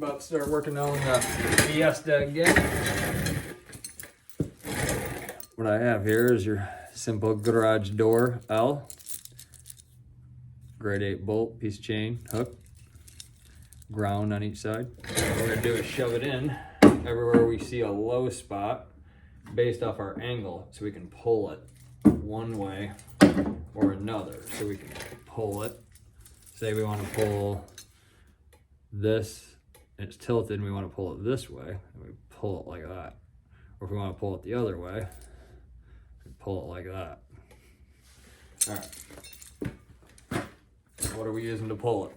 about to start working on the Fiesta again. What I have here is your simple garage door L. Grade 8 bolt, piece of chain, hook, ground on each side. What we're gonna do is shove it in everywhere we see a low spot based off our angle, so we can pull it one way or another. So we can pull it. Say we want to pull this, and it's tilted, and we want to pull it this way, and we pull it like that. Or if we want to pull it the other way, we pull it like that. All right. What are we using to pull it?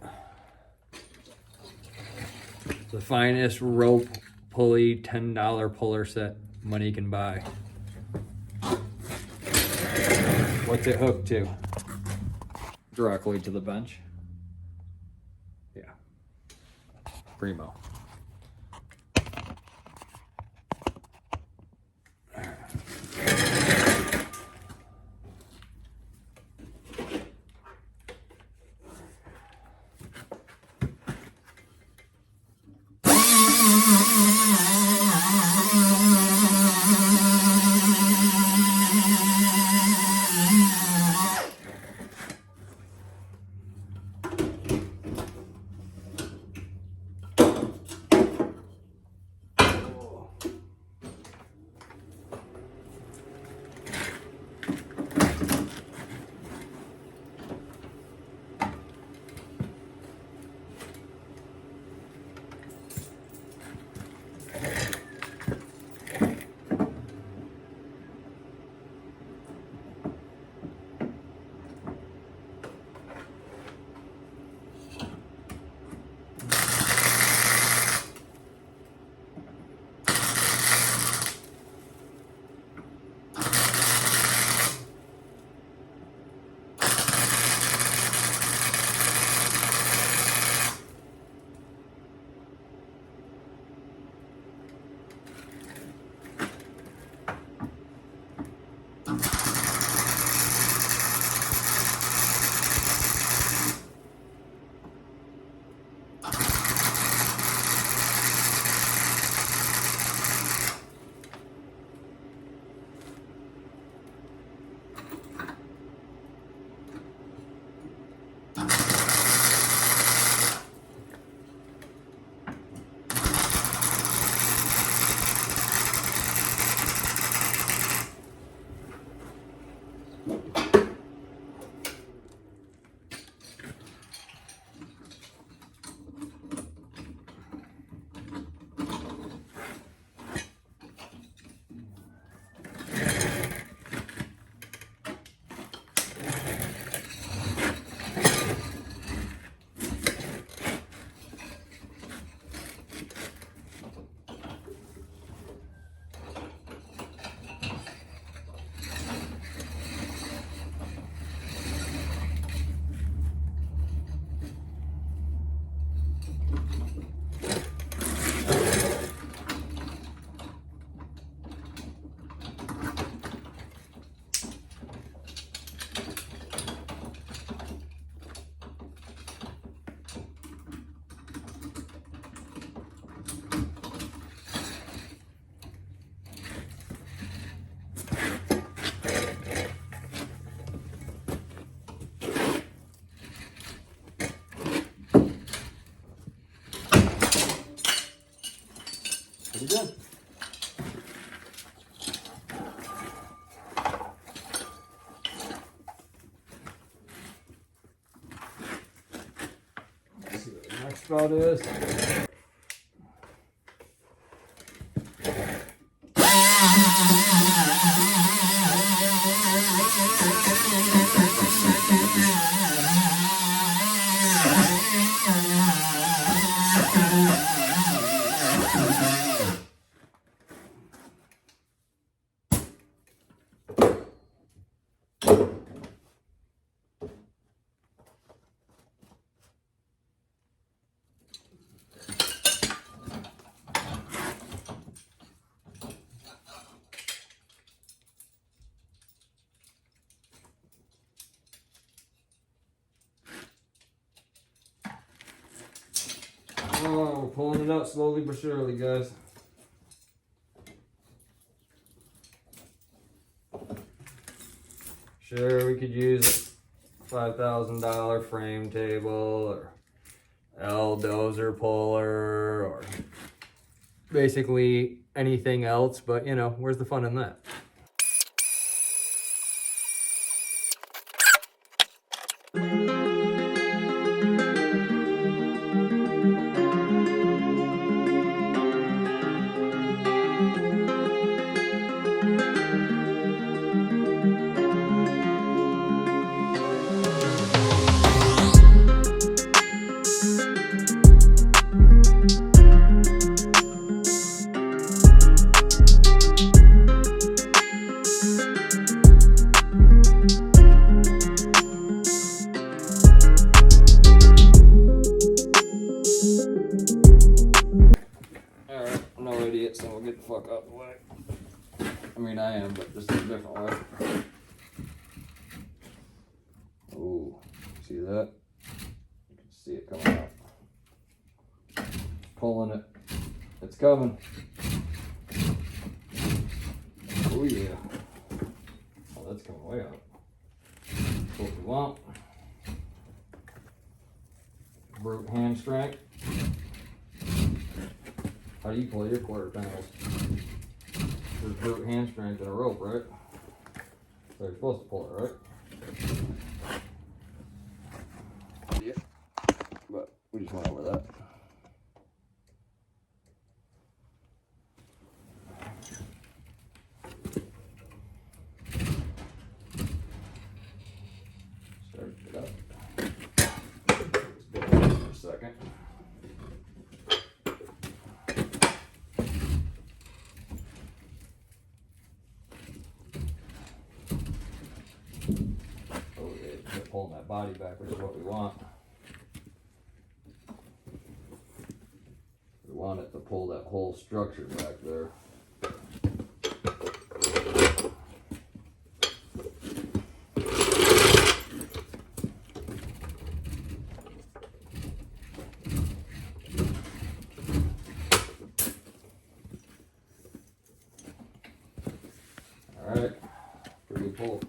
The finest rope pulley $10 puller set money can buy. What's it hooked to? Directly to the bench. Yeah. Primo. Pretty good. Let's see what the next spot is. Oh, we're pulling it out slowly but surely, guys. Sure, we could use a $5,000 frame table or L-dozer puller or basically anything else, but you know, where's the fun in that? So we'll get the fuck out of the way. I mean, I am, but just in a different way. Ooh, see that? You can see it coming out. Pulling it. It's coming. Oh yeah. Oh, that's coming way out. That's what we want. Brute hand strength. How do you pull your quarter panels? There's brute hand strength and a rope, right? So you're supposed to pull it, right? Yeah. But we just went over that. Start it up. Let's do it for a second. Pulling that body back, which is what we want. We want it to pull that whole structure back there. All right, pretty good pull.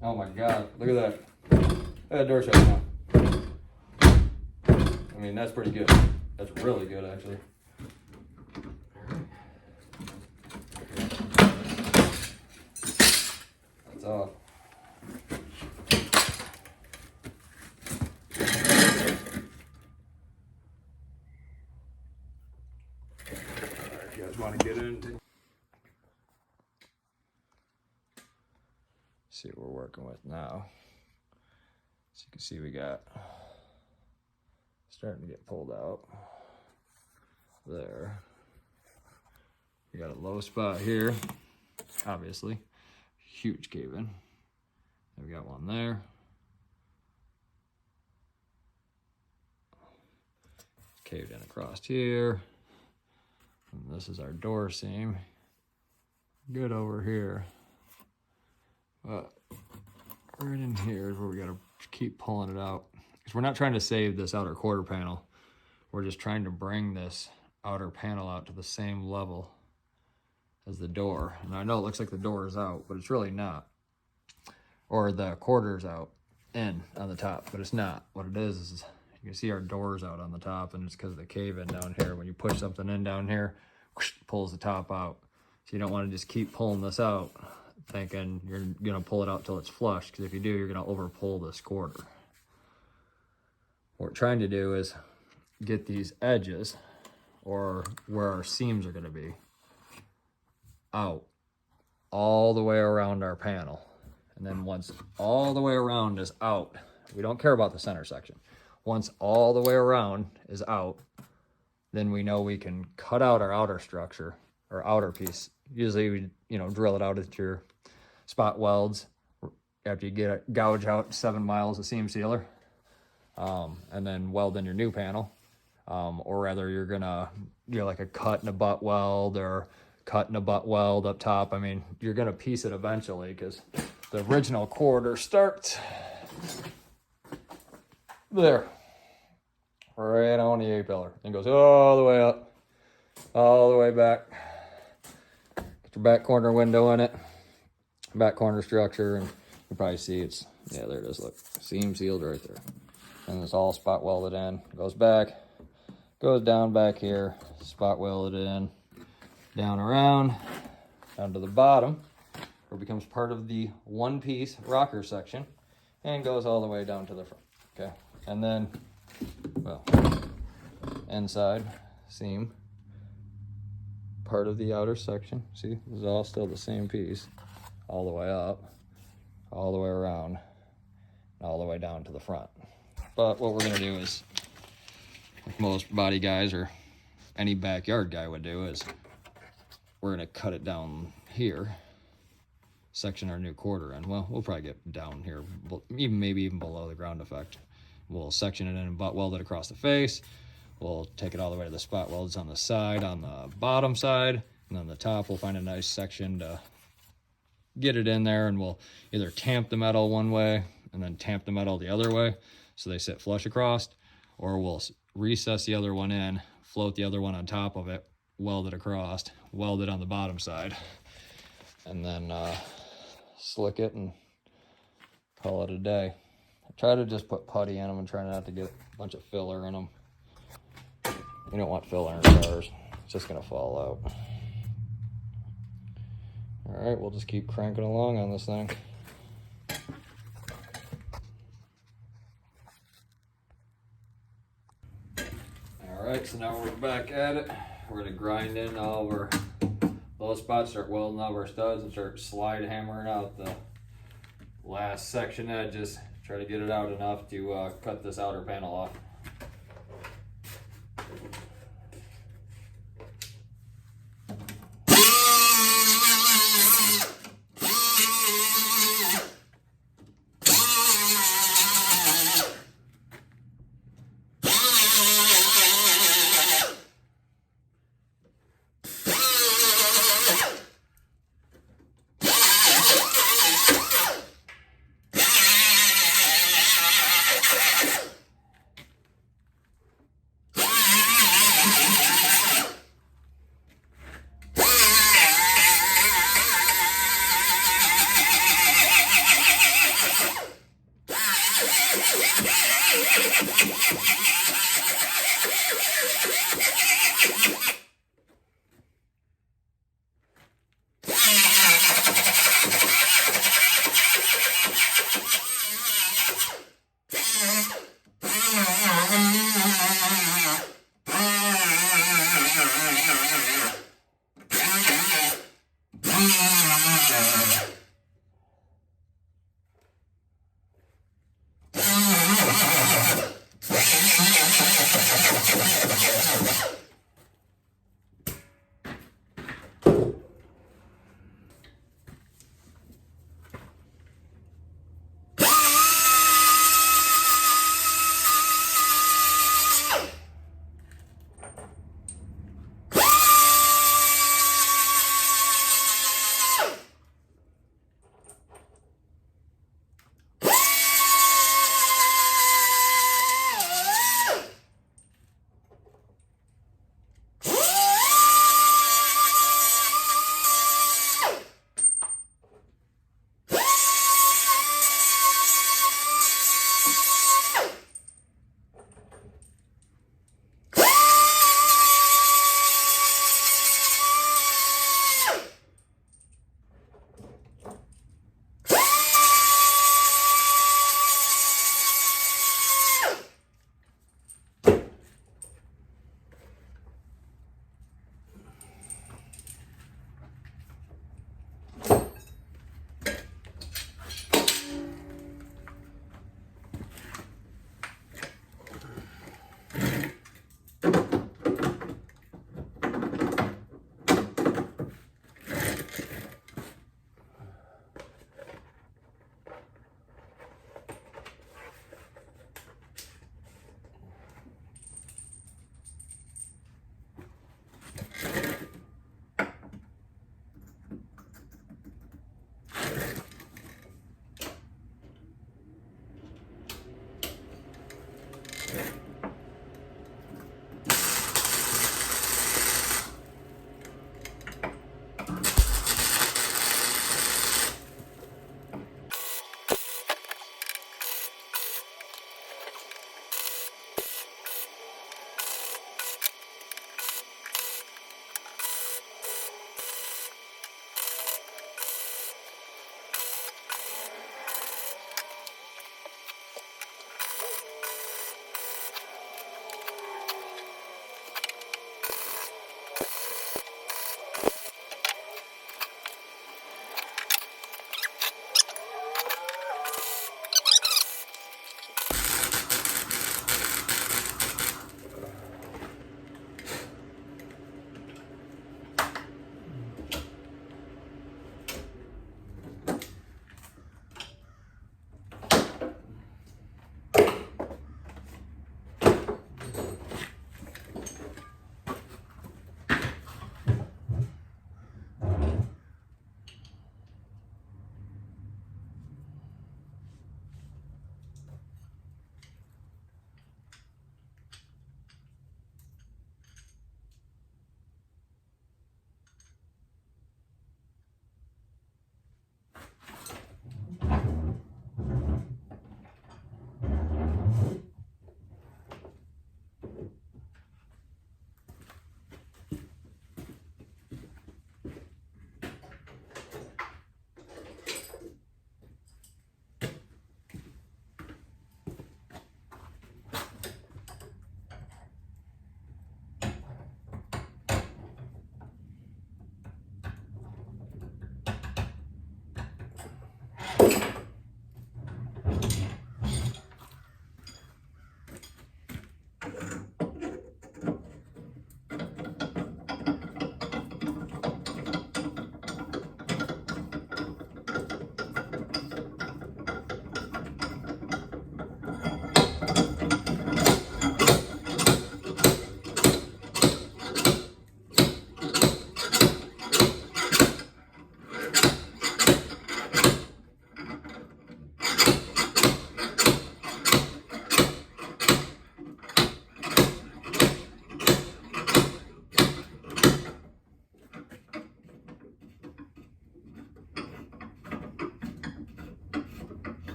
Oh my God, look at that. Look at that door shut now. I mean, that's pretty good. That's really good, actually. That's off. Alright, you guys want to get into? See what we're working with now. So you can see we got starting to get pulled out there. We got a low spot here, obviously, huge cave in. Then we got one there. Caved in across here. And this is our door seam. Good over here. But right in here is where we gotta keep pulling it out. Because we're not trying to save this outer quarter panel. We're just trying to bring this outer panel out to the same level as the door. And I know it looks like the door is out, but it's really not. Or the quarter's out in on the top, but it's not. What it is you can see our doors out on the top, and it's because of the cave in down here. When you push something in down here, whoosh, pulls the top out. So you don't want to just keep pulling this out thinking you're gonna pull it out till it's flush, because if you do, you're gonna over pull this quarter. What we're trying to do is get these edges, or where our seams are gonna be, out all the way around our panel. And then once all the way around is out, we don't care about the center section. Once all the way around is out, then we know we can cut out our outer structure, or outer piece. Usually we, drill it out at your spot welds after you get it, gouge out 7 miles of seam sealer, and then weld in your new panel. Or rather you're gonna do like a cut and a butt weld, or cut and a butt weld up top. I mean, you're gonna piece it eventually, because the original quarter starts there, right right on the A-pillar. And goes all the way up, all the way back. Get your back corner window in it, back corner structure, and you probably see it's, yeah, there it is, look. Seam sealed right there. And it's all spot welded in. Goes back, goes down back here, spot welded in, down around, down to the bottom, where it becomes part of the one-piece rocker section, and goes all the way down to the front, okay? And then, well, inside seam, part of the outer section. See, this is all still the same piece, all the way up, all the way around, and all the way down to the front. But what we're gonna do is, like most body guys or any backyard guy would do, is we're gonna cut it down here, section our new quarter in. Well, we'll probably get down here, maybe even below the ground effect. We'll section it in and butt weld it across the face. We'll take it all the way to the spot welds on the side, on the bottom side, and on the top we'll find a nice section to get it in there, and we'll either tamp the metal one way and then tamp the metal the other way so they sit flush across, or we'll recess the other one in, float the other one on top of it, weld it across, weld it on the bottom side, and then slick it and call it a day. I try to just put putty in them and try not to get a bunch of filler in them. You don't want filler in cars. It's just gonna fall out. All right, we'll just keep cranking along on this thing. All right, so now we're back at it. We're gonna grind in all of our low spots, start welding all of our studs, and start slide hammering out the last section edges. Try to get it out enough to cut this outer panel off.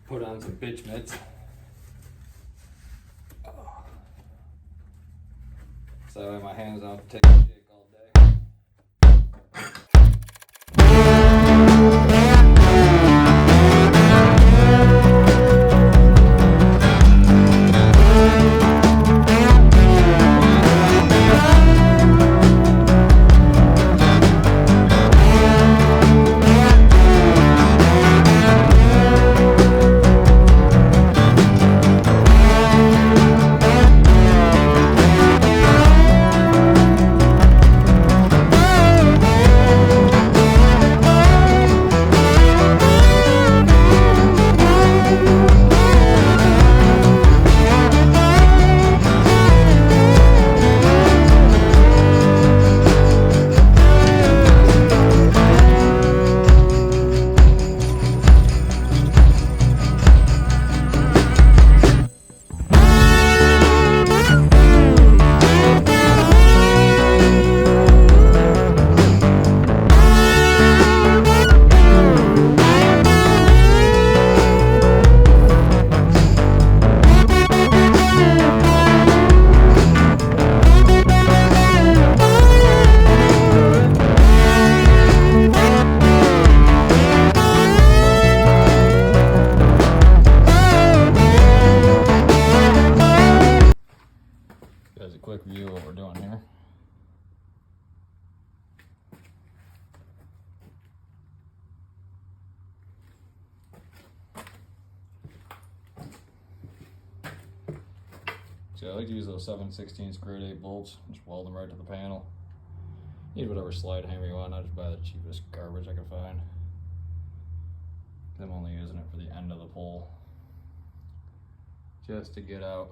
put on some pitch mitts. So that way my hands don't take a shake all day. Here's a quick view of what we're doing here. So I like to use those 7/16 grade 8 bolts, just weld them right to the panel. Use whatever slide hammer you want, I just buy the cheapest garbage I can find. I'm only using it for the end of the pole, just to get out.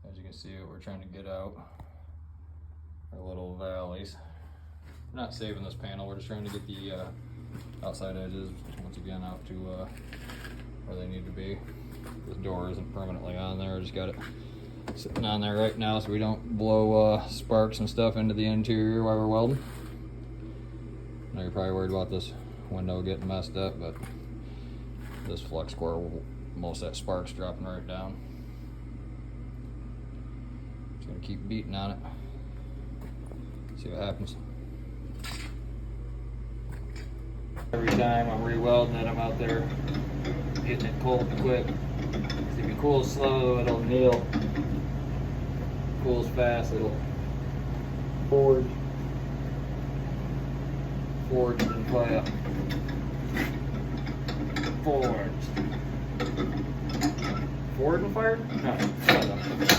As you can see, what we're trying to get out are little valleys. We're not saving this panel, we're just trying to get the outside edges, once again, out to where they need to be. This door isn't permanently on there, I just got it sitting on there right now so we don't blow sparks and stuff into the interior while we're welding. I know you're probably worried about this window getting messed up, but this flux core, most of that sparks dropping right down. Gonna keep beating on it, see what happens. Every time I'm re-welding it, I'm out there getting it cold quick. If it cools slow, it'll anneal. Cools fast, it'll forge and fire. Forward and fire? No, fire.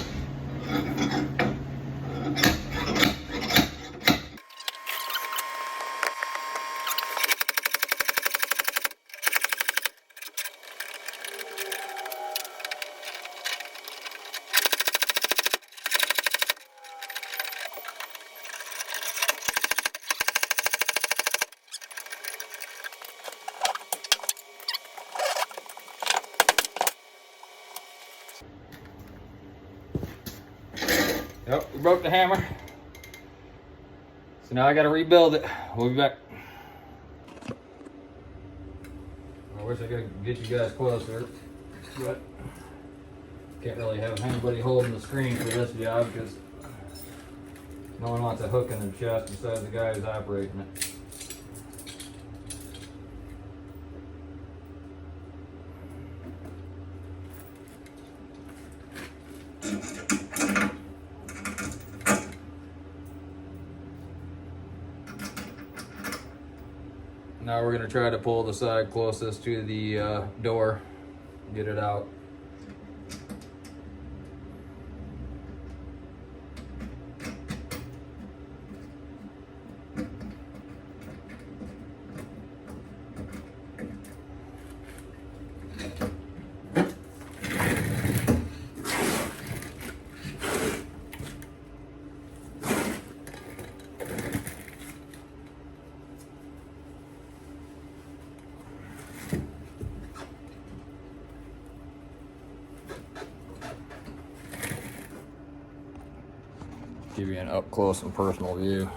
Yep, we broke the hammer. So now I gotta rebuild it. We'll be back. I wish I could get you guys closer, but can't really have anybody holding the screen for this job because no one wants a hook in their chest besides the guy who's operating it. Now we're going to try to pull the side closest to the door, get it out. Give you an up close and personal view.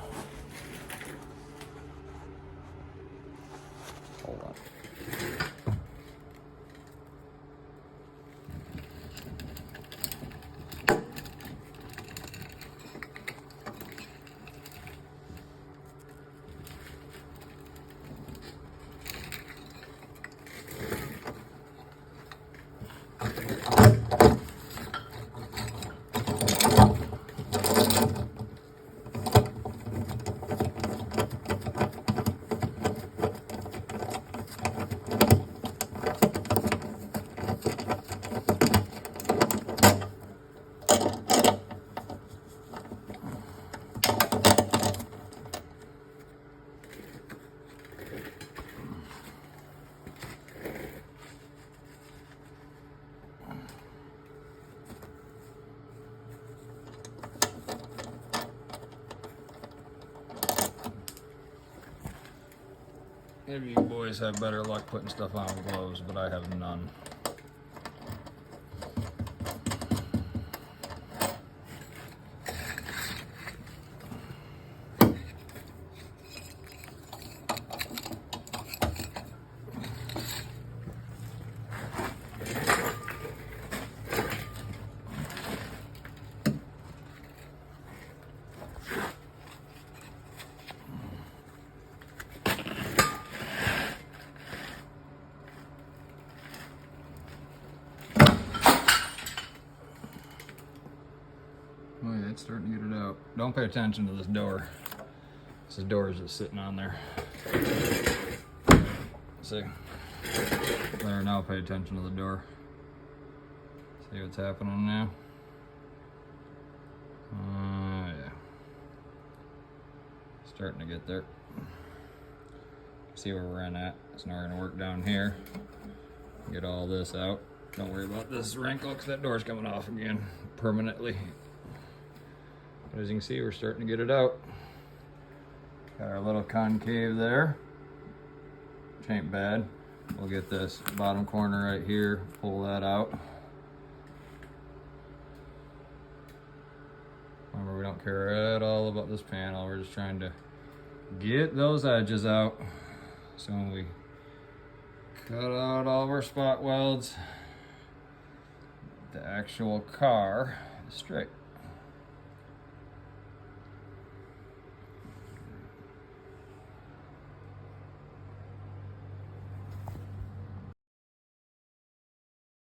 Hold on. Maybe you boys have better luck putting stuff on with gloves, but I have none. Oh yeah, it's starting to get it out. Don't pay attention to this door. This door is just sitting on there. See? There, now pay attention to the door. See what's happening now? Yeah. Starting to get there. See where we're at. So now we're gonna work down here. Get all this out. Don't worry about this wrinkle because that door's coming off again permanently. But as you can see, we're starting to get it out. Got our little concave there, which ain't bad. We'll get this bottom corner right here, pull that out. Remember, we don't care at all about this panel. We're just trying to get those edges out. So when we cut out all of our spot welds, the actual car is straight.